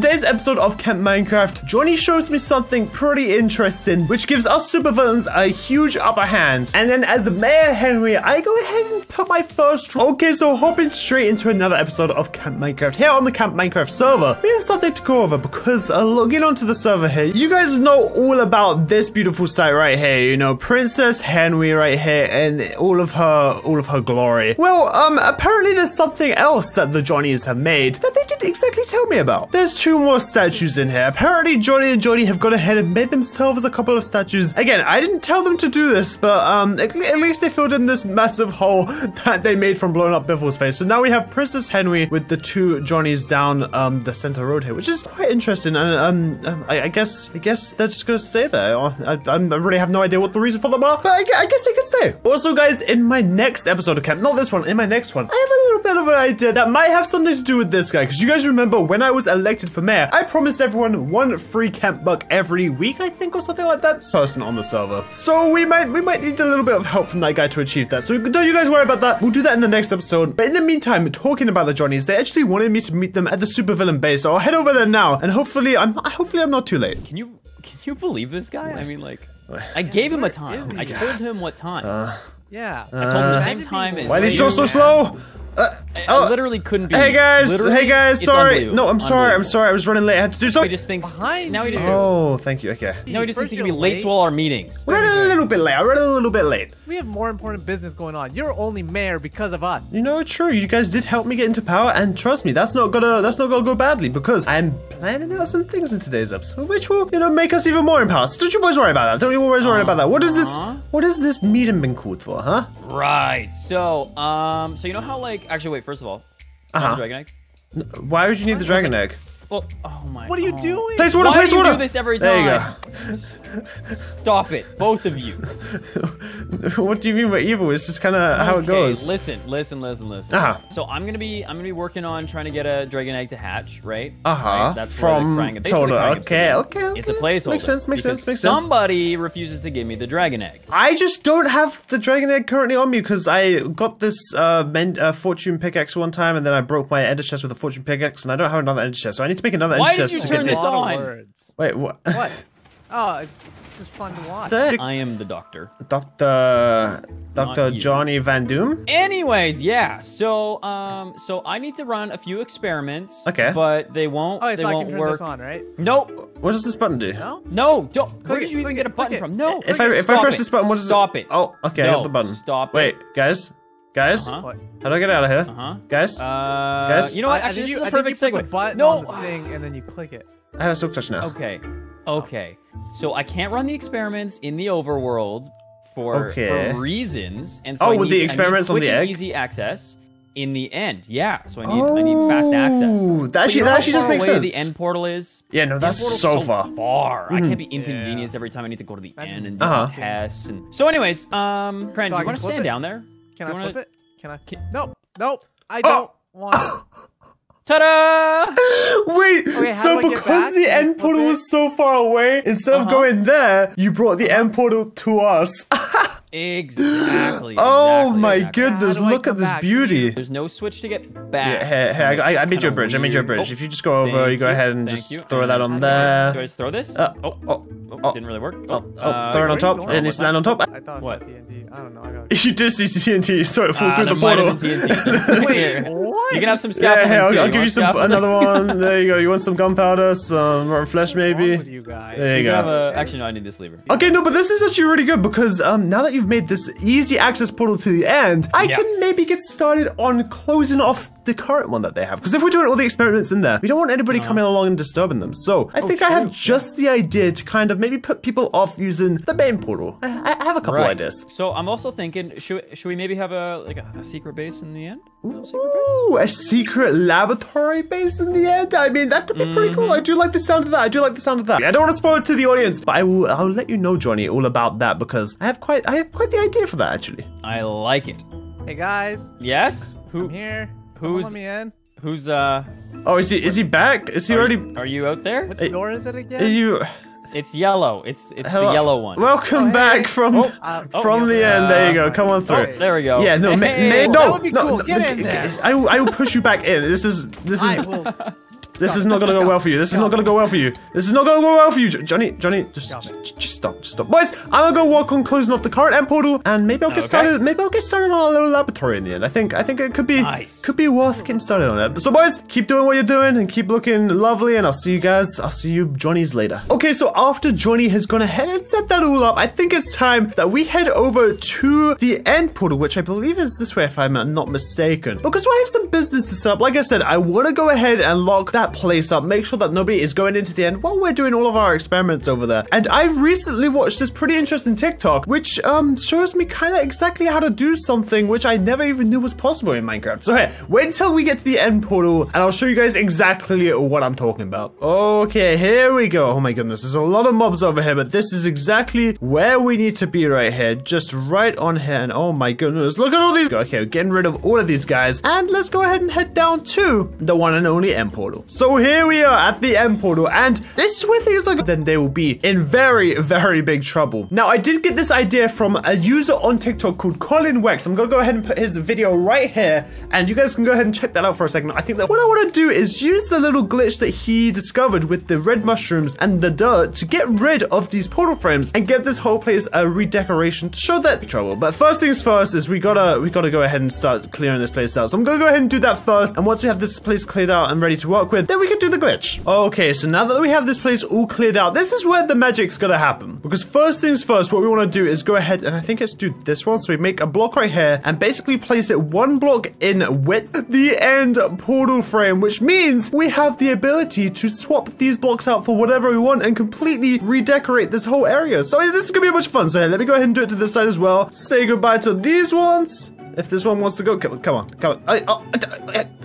Today's episode of Camp Minecraft, Johnny shows me something pretty interesting, which gives us supervillains a huge upper hand. And then as Mayor Henry, I go ahead and put my first... Okay, so hopping straight into another episode of Camp Minecraft. Here on the Camp Minecraft server, we have something to go over because logging onto the server here, you guys know all about this beautiful site right here. You know, Princess Henry right here and all of her glory. Well, apparently there's something else that the Johnnies have made that they didn't exactly tell me about. There's two more statues in here. Apparently Johnny and Johnny have gone ahead and made themselves a couple of statues. Again, I didn't tell them to do this, but at least they filled in this massive hole that they made from blowing up Biffle's face. So now we have Princess Henry with the two Johnnies down the center road here, which is quite interesting. And I guess they're just gonna stay there. I really have no idea what the reason for them are, but I guess they could stay. Also, guys, in my next episode of Camp, not this one, in my next one, I have a little bit of an idea that might have something to do with this guy. Because you guys remember when I was elected for mayor, I promised everyone one free camp buck every week, I think, or something like that. Person on the server. So we might need a little bit of help from that guy to achieve that. So don't you guys worry about that. We'll do that in the next episode. But in the meantime, talking about the Johnnies, they actually wanted me to meet them at the supervillain base. So I'll head over there now, and hopefully I'm not too late. Can you believe this guy? I mean, like, I gave him a time. I told him what time. Yeah. I told him the same time as Why are these so slow? I literally couldn't be. Hey guys, sorry. No, I'm sorry. I was running late. I had to do something. He just thinks. Now he just. Oh, thank you. Okay. No, he just thinks he can be late to all our meetings. I ran a little bit late. We have more important business going on. You're only mayor because of us. You know, true. You guys did help me get into power, and trust me, that's not gonna go badly because I'm planning out some things in today's episode, which will, make us even more in power. So don't you boys worry about that. Don't you boys worry about that. What is this? What is this meeting been called for, huh? Right. So, so you know how, like, actually, wait. First of all, dragon egg. Why would you need the dragon egg? Well, oh my. What are you doing? Place water. Why Place do you water. do this every time? There you Stop it, both of you. What do you mean by evil? It's just kind of how it goes. Listen. So I'm gonna be working on trying to get a dragon egg to hatch, right? Right? That's from Toda. Okay. It's a placeholder. Makes sense. Somebody refuses to give me the dragon egg. I just don't have the dragon egg currently on me because I got this fortune pickaxe one time and then I broke my ender chest with a fortune pickaxe and I don't have another ender chest, so I need to make another ender chest. Why did you turn this on? Wait, what? What? Oh, it's just fun to watch. I am the doctor. Dr. Johnny Van Doom? Anyways, yeah. So I need to run a few experiments. Okay. But they won't. Oh, they so I won't can turn work. this on, right? Nope. What does this button do? No, don't. Where did you even get a button from? No. If I press this button, what does it? Stop it. Oh, okay. I got the button. Stop it. Wait, guys. What? How do I get out of here? Guys? You know what? Actually, this is a perfect segue. You put the button on the thing and then you click it. I have a silk touch now. Okay. So I can't run the experiments in the overworld for reasons, and so I need, the experiments on the egg, easy access in the end. Yeah. So I need fast access. That actually just makes sense. The end portal is. Yeah, no, that's so far. I can't be inconvenienced every time I need to go to the end and do some tests. And so, anyways, Cran, do you want to stand down there? Can I flip it? Can I? Nope. I don't want. Ta-da! Wait, so because the end portal was so far away, instead of going there, you brought the end portal to us. Exactly. Oh my goodness, look at this beauty. There's no switch to get back. Here, I made you a bridge. If you just go over, you go ahead and just throw that on there. Do I just throw this? Didn't really work. Throw it on top. It needs to land on top. I thought it was TNT. I don't know. You did see TNT, so it flew through the portal. Wait, what? You can have some scaffolding. Yeah, I'll give you another one. There you go. You want some gunpowder, some rotten flesh, maybe? There you go. Actually, no, I need this lever. Okay, no, but this is actually really good because now that you've made this easy access portal to the end, I can maybe get started on closing off the current one that they have. Because if we're doing all the experiments in there, we don't want anybody coming along and disturbing them. So I think I have just the idea to kind of maybe put people off using the main portal. I have a couple ideas. So I'm also thinking, should we maybe have a secret base in the end? Ooh, a secret laboratory base in the end? I mean, that could be pretty cool. I do like the sound of that. I don't want to spoil it to the audience, but I'll let you know, Johnny, all about that because I have quite the idea for that, actually. I like it. Hey, guys. Yes? I'm here. Let me in. Who's Oh, is he back? Is he already? Are you out there? Which door is it again? It's yellow. It's the yellow one. Welcome back from the end. There you go. Come on through. There we go. Yeah, no, that would be cool. Get in there. I will push you back in. This is. I will This is not gonna go well for you. This is not gonna go well for you. This is not gonna go well for you, Johnny. Just stop. Boys, I'm gonna go work on closing off the current end portal, and maybe I'll get started. Maybe I'll get started on a little laboratory in the end. I think it could be worth getting started on it. So boys, keep doing what you're doing and keep looking lovely, and I'll see you Johnnies later. Okay, so after Johnny has gone ahead and set that all up, I think it's time that we head over to the end portal, which I believe is this way if I'm not mistaken. Because I have some business to set up. Like I said, I want to go ahead and lock that place up, make sure that nobody is going into the end while we're doing all of our experiments over there. And I recently watched this pretty interesting TikTok, which shows me kind of exactly how to do something which I never even knew was possible in Minecraft. So hey, wait until we get to the end portal and I'll show you guys exactly what I'm talking about. Okay, here we go. Oh my goodness, there's a lot of mobs over here, but this is exactly where we need to be right here. Just right on here, and oh my goodness, look at all these. Okay, getting rid of all of these guys, and let's go ahead and head down to the one and only end portal. So here we are at the end portal, and this is where things like then they will be in very, very big trouble. Now, I did get this idea from a user on TikTok called Colin Wex. I'm gonna go ahead and put his video right here, and you guys can go ahead and check that out for a second. I think that what I want to do is use the little glitch that he discovered with the red mushrooms and the dirt to get rid of these portal frames and give this whole place a redecoration to show that trouble. But first things first is we gotta go ahead and start clearing this place out. So I'm gonna go ahead and do that first, and once we have this place cleared out and ready to work with, then we can do the glitch. Okay, so now that we have this place all cleared out, this is where the magic's gonna happen. Because first things first, what we want to do is go ahead and I think it's do this one. So we make a block right here and basically place it one block in with the end portal frame, which means we have the ability to swap these blocks out for whatever we want and completely redecorate this whole area. So this is gonna be a bunch of fun. So let me go ahead and do it to this side as well. Say goodbye to these ones. If this one wants to go, come on.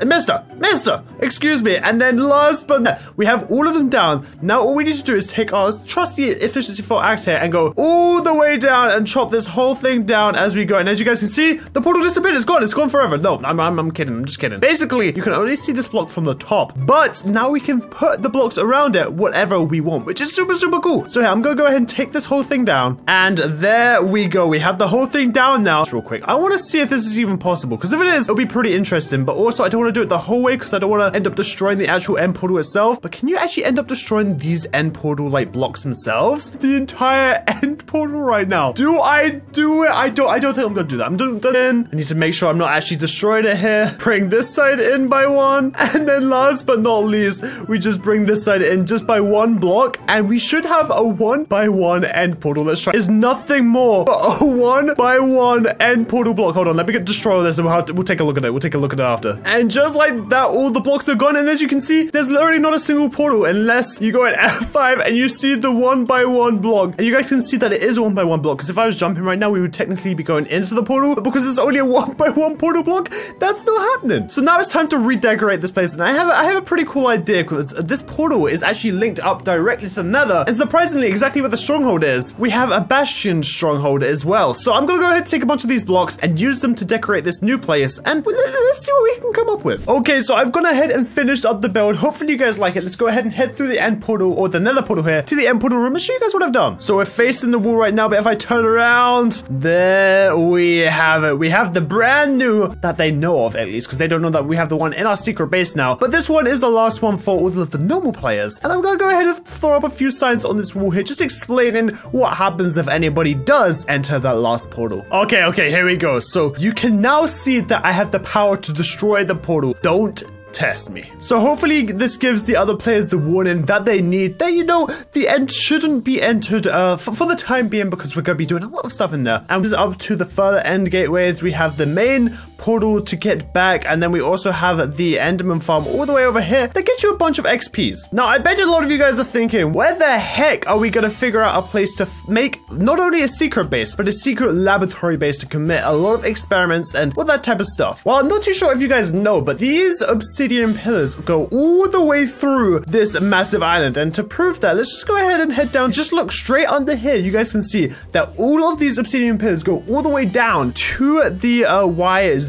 Mister, excuse me. And then last but not, we have all of them down. Now all we need to do is take our trusty efficiency 4 axe here and go all the way down and chop this whole thing down as we go. And as you guys can see, the portal disappeared. It's gone forever. No, I'm kidding. I'm just kidding. Basically, you can only see this block from the top, but now we can put the blocks around it whatever we want, which is super, super cool. So yeah, I'm gonna go ahead and take this whole thing down, and there we go. We have the whole thing down now. Just real quick, I want to see if this is even possible, because if it is, it'll be pretty interesting, but also I don't want to do it the whole way because I don't want to end up destroying the actual end portal itself. But can you actually end up destroying these end portal like blocks themselves? The entire end portal right now. Do I do it? I don't think I'm gonna do that. I'm doing it. I need to make sure I'm not actually destroying it here. Bring this side in by one, and then last but not least, we just bring this side in just by one block, and we should have a 1 by 1 end portal. Let's try. It's nothing more but a 1 by 1 end portal block. Hold on, let me destroy this and we'll take a look at it. We'll take a look at it after. And just like that, all the blocks are gone, and as you can see, there's literally not a single portal unless you go at F5 and you see the 1 by 1 block. And you guys can see that it is a 1 by 1 block, because if I was jumping right now, we would technically be going into the portal, but because it's only a 1 by 1 portal block, that's not happening. So now it's time to redecorate this place, and I have a pretty cool idea, because this portal is actually linked up directly to the Nether, and surprisingly, exactly where the stronghold is, we have a bastion stronghold as well. So I'm gonna go ahead and take a bunch of these blocks and use them to decorate this new place, and let's see what we can come up with. Okay, so I've gone ahead and finished up the build. Hopefully you guys like it. Let's go ahead and head through the end portal, or the Nether portal here, to the end portal room and show you guys what I've done. So we're facing the wall right now, but if I turn around, there we have it. We have the brand new, that they know of at least, because they don't know that we have the one in our secret base now. But this one is the last one for all of the normal players. And I'm gonna go ahead and throw up a few signs on this wall here, just explaining what happens if anybody does enter that last portal. Okay, here we go. So you can now see that I have the power to destroy the portal. Don't test me. So hopefully this gives the other players the warning that they need, that, you know, the end shouldn't be entered for the time being, because we're going to be doing a lot of stuff in there. And this is up to the further end gateways. We have the main portal to get back, and then we also have the Enderman farm all the way over here that gets you a bunch of XPs. Now, I bet a lot of you guys are thinking, where the heck are we going to figure out a place to make not only a secret base, but a secret laboratory base to commit a lot of experiments and all that type of stuff? Well, I'm not too sure if you guys know, but these obsidian pillars go all the way through this massive island, and to prove that, let's just go ahead and head down. Just look straight under here. You guys can see that all of these obsidian pillars go all the way down to the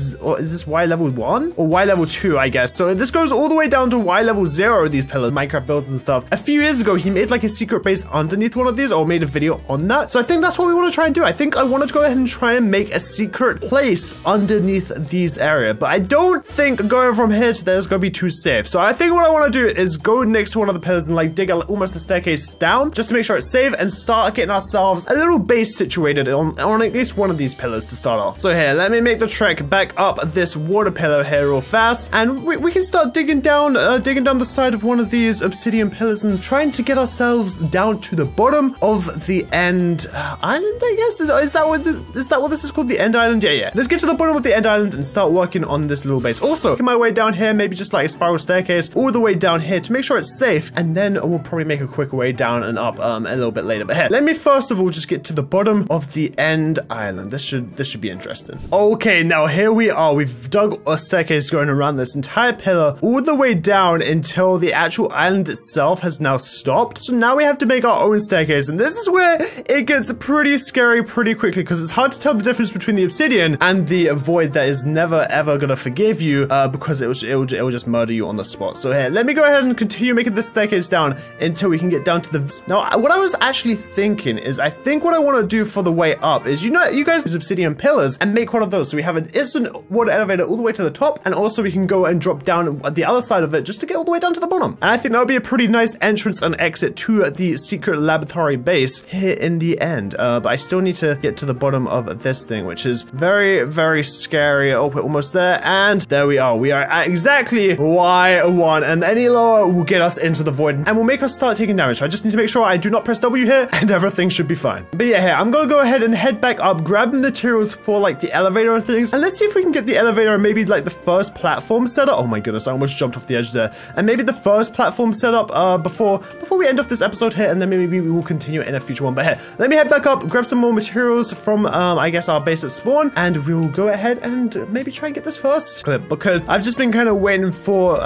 is this Y level 1 or Y level 2, I guess. So this goes all the way down to Y level 0, these pillars. Minecraft builds and stuff. A few years ago, he made like a secret base underneath one of these, or made a video on that. So I think that's what we want to try and do. I think I want to go ahead and try and make a secret place underneath these area, but I don't think going from here to there it's gonna be too safe. So I think what I want to do is go next to one of the pillars and like dig almost a staircase down just to make sure it's safe and start getting ourselves a little base situated on at least one of these pillars to start off. So here, let me make the trek back up this water pillar here real fast, and we can start digging down the side of one of these obsidian pillars and trying to get ourselves down to the bottom of the end island, I guess. Is that what this is called? The end island? Yeah. Let's get to the bottom of the end island and start working on this little base. Also, get my way down here, maybe just like a spiral staircase all the way down here to make sure it's safe, and then we'll probably make a quicker way down and up a little bit later. But here, let me first of all just get to the bottom of the end island. This should be interesting. Okay, now here we are. We've dug a staircase going around this entire pillar all the way down until the actual island itself has now stopped. So now we have to make our own staircase, and this is where it gets pretty scary pretty quickly, because it's hard to tell the difference between the obsidian and the void that is never ever gonna forgive you, because it will just murder you on the spot. So here, let me go ahead and continue making this staircase down until we can get down to the... Now, what I was actually thinking is, I think what I want to do for the way up is, you guys use obsidian pillars and make one of those. So we have an instant water elevator all the way to the top, and also we can go and drop down at the other side of it just to get all the way down to the bottom. And I think that would be a pretty nice entrance and exit to the secret laboratory base here in the end. But I still need to get to the bottom of this thing, which is very, very scary. Oh, we're almost there, and there we are. We are at exactly Y1, and any lower will get us into the void and will make us start taking damage. So I just need to make sure I do not press W here, and everything should be fine. But yeah, here, I'm gonna go ahead and head back up, grab materials for like the elevator and things, and let's see if we can get the elevator and maybe like the first platform set up. Oh my goodness, I almost jumped off the edge there. And maybe the first platform set up before we end off this episode here, and then maybe we will continue in a future one. But here, let me head back up, grab some more materials from I guess our base at spawn, and we will go ahead and maybe try and get this first clip, because I've just been kind of waiting for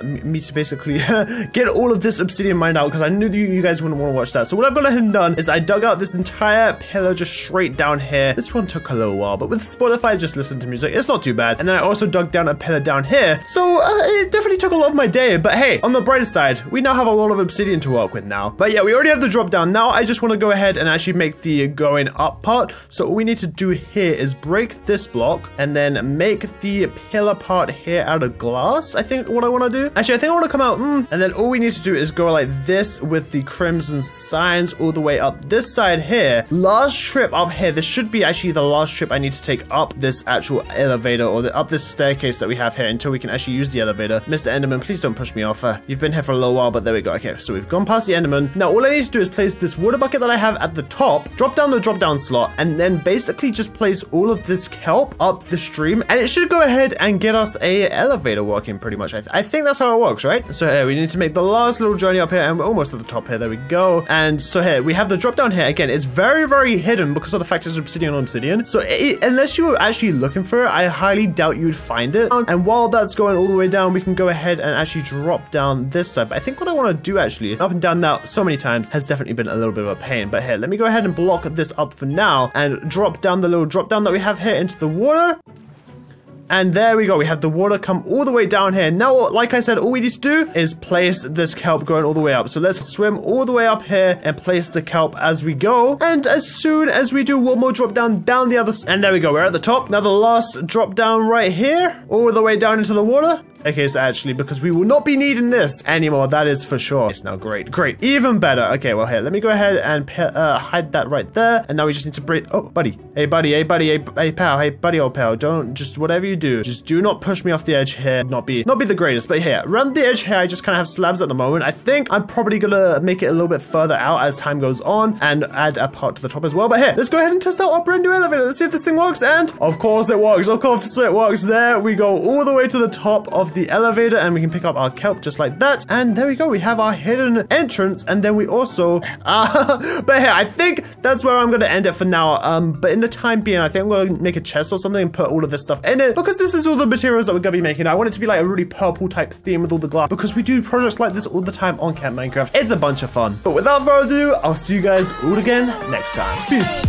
me to basically get all of this obsidian mined out, because I knew you guys wouldn't want to watch that. So what I've gone ahead and done is I dug out this entire pillar just straight down here. This one took a little while, but with Spotify, just listen to music, it's not too bad. And then I also dug down a pillar down here, so it definitely took a lot of my day. But hey, on the brighter side, we now have a lot of obsidian to work with now. But yeah, we already have the drop down. Now I just want to go ahead and actually make the going up part. So all we need to do here is break this block and then make the pillar part here out of glass. I think what I want to do. Actually, I think I want to come out, and then all we need to do is go like this with the crimson signs all the way up this side here. Last trip up here. This should be actually the last trip I need to take up this actual elevator, or up this staircase that we have here, until we can actually use the elevator. Mr. Enderman, please don't push me off. You've been here for a little while, but there we go. Okay, so we've gone past the Enderman. Now all I need to do is place this water bucket that I have at the top, drop down the drop down slot, and then basically just place all of this kelp up the stream, and it should go ahead and get us a elevator working pretty much. I think that's how it works, right? So here, we need to make the last little journey up here, and we're almost at the top here. There we go. And so here, we have the drop down here. Again, it's very, very hidden because of the fact it's obsidian on obsidian. So unless you were actually looking for it, I highly doubt you'd find it. And while that's going all the way down, we can go ahead and actually drop down this side. But I think what I want to do actually, up and down now so many times, has definitely been a little bit of a pain. But here, let me go ahead and block this up for now and drop down the little drop down that we have here into the water. And there we go. We have the water come all the way down here. Now, like I said, all we need to do is place this kelp going all the way up. So let's swim all the way up here and place the kelp as we go. And as soon as we do, one more drop down the other side. And there we go. We're at the top. Now the last drop down right here, all the way down into the water. Okay, so actually, because we will not be needing this anymore, that is for sure. It's now great, even better. Okay, well here, let me go ahead and hide that right there, and now we just need to break. Oh, buddy, hey buddy, hey pal, hey buddy, old pal. Don't just whatever you do, just do not push me off the edge here. Not be the greatest, but here, around the edge here, I just kind of have slabs at the moment. I think I'm probably gonna make it a little bit further out as time goes on and add a part to the top as well. But here, let's go ahead and test out our brand new elevator. Let's see if this thing works, and of course it works. Of course it works. There we go, all the way to the top of the elevator, and we can pick up our kelp just like that, and there we go. We have our hidden entrance, and then we also but here, I think that's where I'm gonna end it for now. But in the time being, I think I'm gonna make a chest or something and put all of this stuff in it, because this is all the materials that we're gonna be making. I want it to be like a really purple type theme with all the glass, because we do projects like this all the time on Camp Minecraft. It's a bunch of fun. But without further ado, I'll see you guys all again next time. Peace.